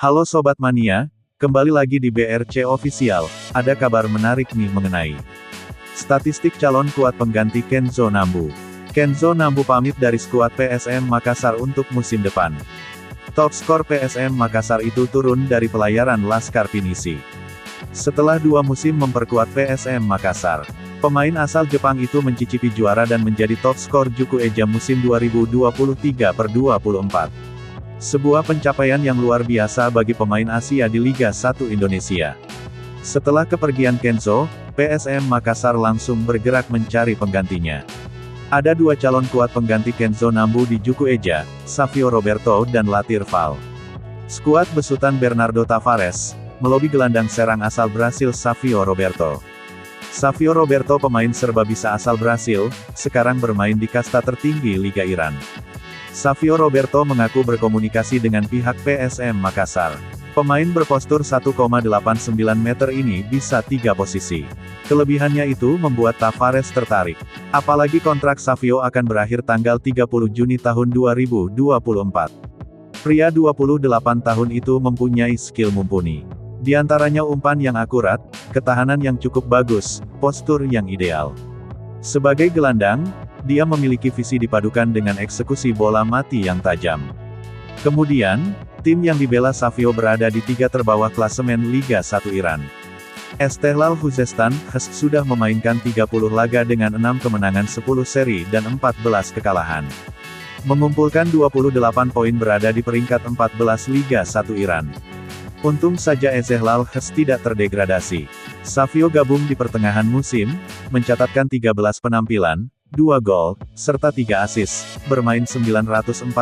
Halo Sobat Mania, kembali lagi di BRC Official, ada kabar menarik nih mengenai statistik calon kuat pengganti Kenzo Nambu. Kenzo Nambu pamit dari skuad PSM Makassar untuk musim depan. Top skor PSM Makassar itu turun dari pelayaran Laskar Pinisi. Setelah 2 musim memperkuat PSM Makassar, pemain asal Jepang itu mencicipi juara dan menjadi top skor Juku Eja musim 2023/24. Sebuah pencapaian yang luar biasa bagi pemain Asia di Liga 1 Indonesia. Setelah kepergian Kenzo, PSM Makassar langsung bergerak mencari penggantinya. Ada 2 calon kuat pengganti Kenzo Nambu di Juku Eja, Savio Roberto dan Latir Val. Skuad besutan Bernardo Tavares, melobi gelandang serang asal Brasil Savio Roberto. Savio Roberto pemain serba bisa asal Brasil, sekarang bermain di kasta tertinggi Liga Iran. Savio Roberto mengaku berkomunikasi dengan pihak PSM Makassar. Pemain berpostur 1,89 meter ini bisa 3 posisi. Kelebihannya itu membuat Tavares tertarik. Apalagi kontrak Savio akan berakhir tanggal 30 Juni tahun 2024. Pria 28 tahun itu mempunyai skill mumpuni. Di antaranya umpan yang akurat, ketahanan yang cukup bagus, postur yang ideal. Sebagai gelandang, dia memiliki visi dipadukan dengan eksekusi bola mati yang tajam. Kemudian, tim yang dibela Savio berada di 3 terbawah klasemen Liga 1 Iran. Istiqlal Khuzestan sudah memainkan 30 laga dengan 6 kemenangan 10 seri dan 14 kekalahan. Mengumpulkan 28 poin berada di peringkat 14 Liga 1 Iran. Untung saja Istiqlal tidak terdegradasi. Savio gabung di pertengahan musim, mencatatkan 13 penampilan, 2 gol, serta 3 assist, bermain 945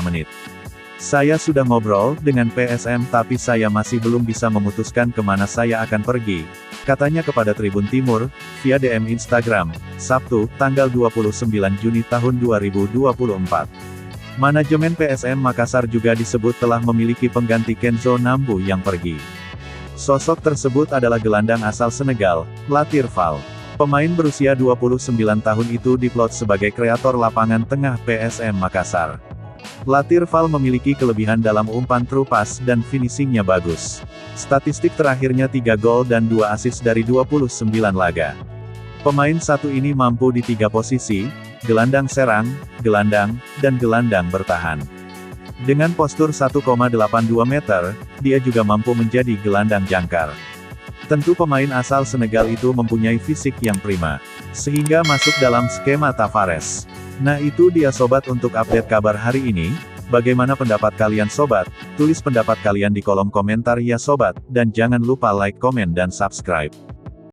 menit. Saya sudah ngobrol dengan PSM tapi saya masih belum bisa memutuskan kemana saya akan pergi, katanya kepada Tribun Timur, via DM Instagram, Sabtu, tanggal 29 Juni tahun 2024. Manajemen PSM Makassar juga disebut telah memiliki pengganti Kenzo Nambu yang pergi. Sosok tersebut adalah gelandang asal Senegal, Latir Val. Pemain berusia 29 tahun itu diplot sebagai kreator lapangan tengah PSM Makassar. Latir Val memiliki kelebihan dalam umpan true pass dan finishingnya bagus. Statistik terakhirnya 3 gol dan 2 assist dari 29 laga. Pemain satu ini mampu di 3 posisi, gelandang serang, gelandang, dan gelandang bertahan. Dengan postur 1,82 meter, dia juga mampu menjadi gelandang jangkar. Tentu pemain asal Senegal itu mempunyai fisik yang prima, sehingga masuk dalam skema Tavares. Nah itu dia sobat untuk update kabar hari ini. Bagaimana pendapat kalian sobat? Tulis pendapat kalian di kolom komentar ya sobat, dan jangan lupa like, komen dan subscribe.